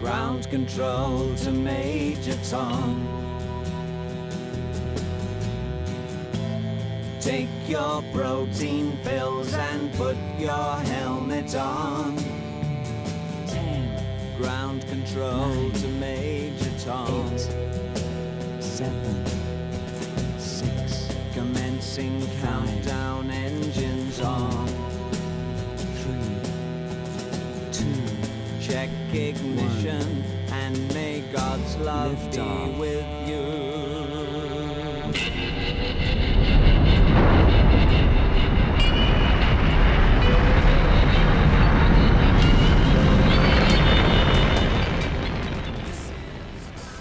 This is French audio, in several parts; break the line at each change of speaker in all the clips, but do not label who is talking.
Ground control to Major Tom. Take your protein pills and put your helmet on.
10,
Ground control
9,
to Major Tom.
8, 7, 6,
Commencing
5,
countdown, engines on.
3, 2,
Check ignition and may God's love
Lift
be
off.
with you.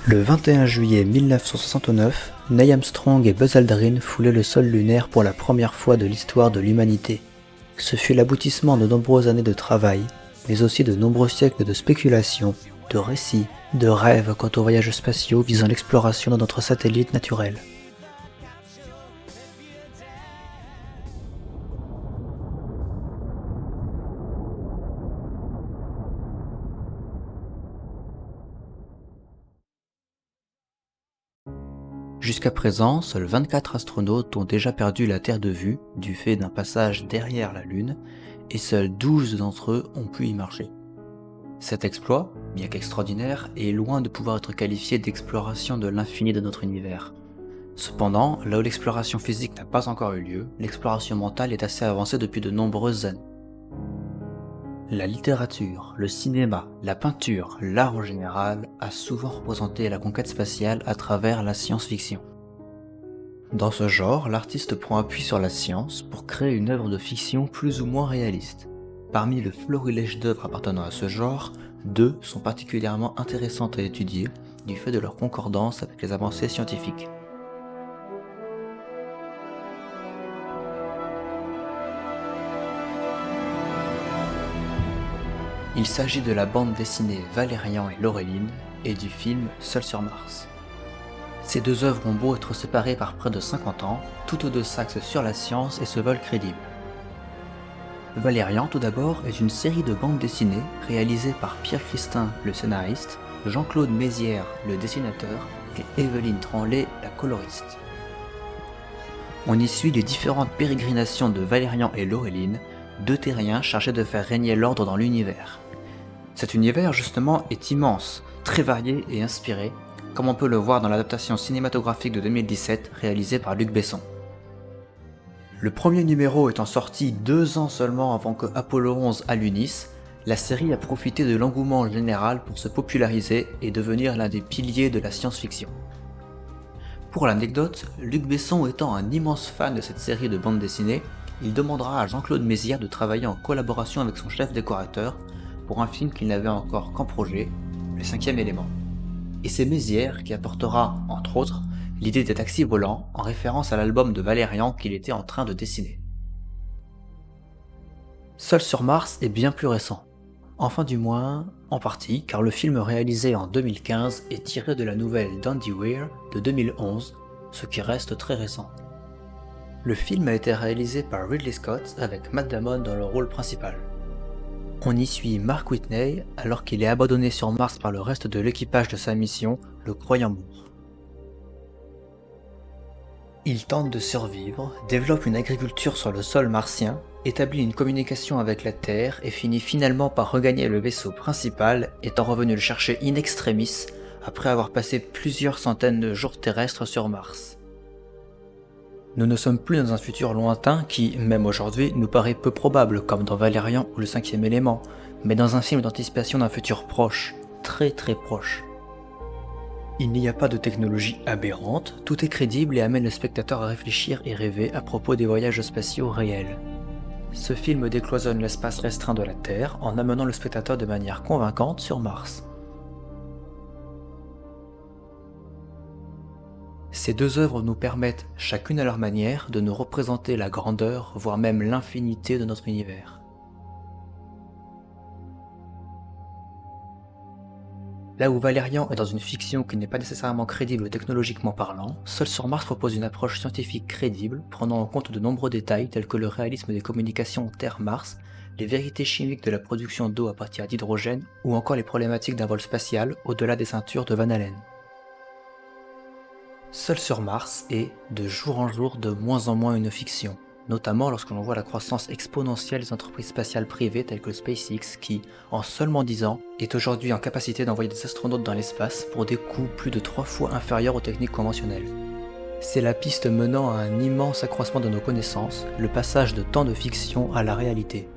Le 21 juillet 1969, Neil Armstrong et Buzz Aldrin foulaient le sol lunaire pour la première fois de l'histoire de l'humanité. Ce fut l'aboutissement de nombreuses années de travail, mais aussi de nombreux siècles de spéculations, de récits, de rêves quant aux voyages spatiaux visant l'exploration de notre satellite naturel. Jusqu'à présent, seuls 24 astronautes ont déjà perdu la Terre de vue du fait d'un passage derrière la Lune, et seuls 12 d'entre eux ont pu y marcher. Cet exploit, bien qu'extraordinaire, est loin de pouvoir être qualifié d'exploration de l'infini de notre univers. Cependant, là où l'exploration physique n'a pas encore eu lieu, l'exploration mentale est assez avancée depuis de nombreuses années. La littérature, le cinéma, la peinture, l'art en général a souvent représenté la conquête spatiale à travers la science-fiction. Dans ce genre, l'artiste prend appui sur la science pour créer une œuvre de fiction plus ou moins réaliste. Parmi le florilège d'œuvres appartenant à ce genre, 2 sont particulièrement intéressantes à étudier du fait de leur concordance avec les avancées scientifiques. Il s'agit de la bande dessinée Valérian et Laureline et du film Seul sur Mars. Ces 2 œuvres ont beau être séparées par près de 50 ans, toutes 2 s'axent sur la science et se veulent crédibles. Valérian, tout d'abord, est une série de bandes dessinées réalisées par Pierre Christin, le scénariste, Jean-Claude Mézières, le dessinateur, et Evelyne Tranlé, la coloriste. On y suit les différentes pérégrinations de Valérian et Laureline, 2 terriens chargés de faire régner l'ordre dans l'univers. Cet univers, justement, est immense, très varié et inspiré, comme on peut le voir dans l'adaptation cinématographique de 2017 réalisée par Luc Besson. Le premier numéro étant sorti 2 ans seulement avant que Apollo 11 allunisse, la série a profité de l'engouement général pour se populariser et devenir l'un des piliers de la science-fiction. Pour l'anecdote, Luc Besson étant un immense fan de cette série de bandes dessinées, il demandera à Jean-Claude Mézières de travailler en collaboration avec son chef décorateur pour un film qu'il n'avait encore qu'en projet, Le 5e élément. Et c'est Mézières qui apportera, entre autres, l'idée des taxis volants en référence à l'album de Valérian qu'il était en train de dessiner. Seul sur Mars est bien plus récent. Enfin du moins, en partie, car le film réalisé en 2015 est tiré de la nouvelle d'Andy Weir de 2011, ce qui reste très récent. Le film a été réalisé par Ridley Scott avec Matt Damon dans le rôle principal. On y suit Mark Whitney alors qu'il est abandonné sur Mars par le reste de l'équipage de sa mission, le croyant mort. Il tente de survivre, développe une agriculture sur le sol martien, établit une communication avec la Terre et finit finalement par regagner le vaisseau principal, étant revenu le chercher in extremis après avoir passé plusieurs centaines de jours terrestres sur Mars. Nous ne sommes plus dans un futur lointain qui, même aujourd'hui, nous paraît peu probable, comme dans Valérian ou le 5e élément, mais dans un film d'anticipation d'un futur proche, très proche. Il n'y a pas de technologie aberrante, tout est crédible et amène le spectateur à réfléchir et rêver à propos des voyages spatiaux réels. Ce film décloisonne l'espace restreint de la Terre en amenant le spectateur de manière convaincante sur Mars. Ces 2 œuvres nous permettent, chacune à leur manière, de nous représenter la grandeur, voire même l'infinité de notre univers. Là où Valérian est dans une fiction qui n'est pas nécessairement crédible technologiquement parlant, Seul sur Mars propose une approche scientifique crédible, prenant en compte de nombreux détails tels que le réalisme des communications Terre-Mars, les vérités chimiques de la production d'eau à partir d'hydrogène ou encore les problématiques d'un vol spatial au-delà des ceintures de Van Allen. Seul sur Mars est, de jour en jour, de moins en moins une fiction, notamment lorsque l'on voit la croissance exponentielle des entreprises spatiales privées telles que SpaceX qui, en seulement 10 ans, est aujourd'hui en capacité d'envoyer des astronautes dans l'espace pour des coûts plus de 3 fois inférieurs aux techniques conventionnelles. C'est la piste menant à un immense accroissement de nos connaissances, le passage de tant de fiction à la réalité.